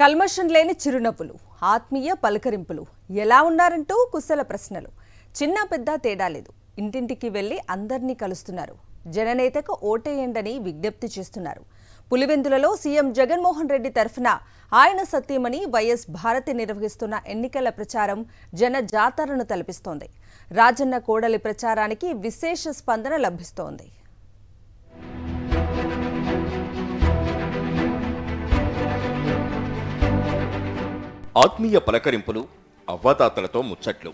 కల్మషం లేని చిరునవ్వులు, ఆత్మీయ పలకరింపులు, ఎలా ఉన్నారంటూ కుశల ప్రశ్నలు. చిన్న పెద్ద తేడా లేదు. ఇంటింటికి వెళ్లి అందర్నీ కలుస్తున్నారు. జననేతకు ఓటేయండని విజ్ఞప్తి చేస్తున్నారు. పులివెందులలో సీఎం జగన్మోహన్ రెడ్డి తరఫున ఆయన సతీమణి వైఎస్ భారతి నిర్వహిస్తున్న ఎన్నికల ప్రచారం జన జాతరను తలపిస్తోంది. రాజన్న కోడలి ప్రచారానికి విశేష స్పందన లభిస్తోంది. ఆత్మీయ పలకరింపులు, అవ్వాతాతలతో ముచ్చట్లు.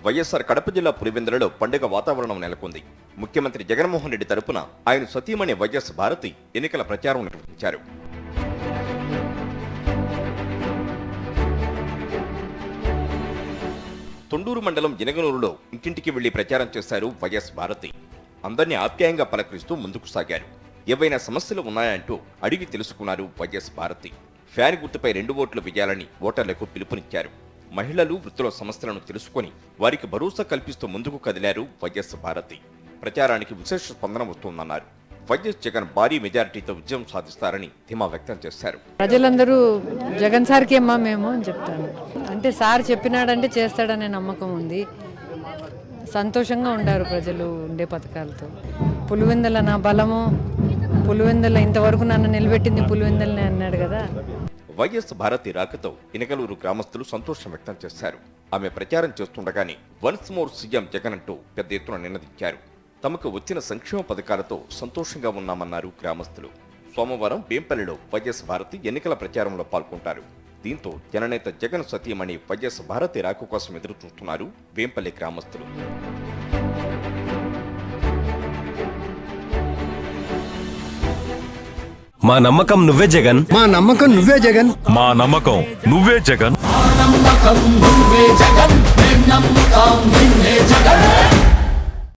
వైఎస్ఆర్ కడప జిల్లా పులివెందులలో పండుగ వాతావరణం నెలకొంది. ముఖ్యమంత్రి జగన్మోహన్ రెడ్డి తరపున ఆయన సతీమణి వైఎస్ భారతి ఎన్నికల ప్రచారం నిర్వహించారు. తొండూరు మండలం జనగనూరులో ఇంటింటికి వెళ్లి ప్రచారం చేశారు వైఎస్ భారతి. అందరినీ ఆప్యాయంగా పలకరిస్తూ ముందుకు సాగారు. ఏవైనా సమస్యలు ఉన్నాయంటూ అడిగి తెలుసుకున్నారు వైఎస్ భారతి. ఫ్యాన్ గుర్తుపై 2 ఓట్లు వేయాలని ఓటర్లకు పిలుపునిచ్చారు. మహిళలు, వృత్తుల సమస్యలను తెలుసుకుని వారికి భరోసా కల్పిస్తూ ముందుకు కదిలారు వైఎస్ భారతి. ప్రచారానికి విశేష స్పందన వస్తోందన్నారు. వైఎస్ జగన్ భారీ మెజారిటీతో విజయం సాధిస్తారని ధీమా వ్యక్తం చేశారు. ప్రజలందరూ జగన్ సార్కి అమ్మా మేము అని చెప్తాను. అంటే సార్ చెప్పినాడంటే చేస్తాడనే నమ్మకం ఉంది. సంతోషంగా ఉండారు ప్రజలు ఉండే పథకాలతో. పులివెందుల నా బలము, పులివెందుల ఇంతవరకు నన్ను నిలబెట్టింది పులివెందులనే అన్నాడు కదా. వైఎస్ భారతి రాకతో ఇనకలూరు గ్రామస్తులు సంతోషం వ్యక్తం చేశారు. ఆమె ప్రచారం చేస్తుండగానే వన్స్ మోర్ సీఎం జగన్ అంటూ పెద్ద ఎత్తున నినదించారు. తమకు వచ్చిన సంక్షేమ పథకాలతో సంతోషంగా ఉన్నామన్నారు గ్రామస్తులు. సోమవారం వేంపల్లిలో వైఎస్ భారతి ఎన్నికల ప్రచారంలో పాల్గొంటారు. దీంతో జననేత జగన్ సతీమణి వైఎస్ భారతి రాక కోసం ఎదురు చూస్తున్నారు వేంపల్లి గ్రామస్తులు. మా నమ్మకం నువ్వే జగన్, మా నమ్మకం నువ్వే జగన్, మా నమ్మకం నువ్వే జగన్.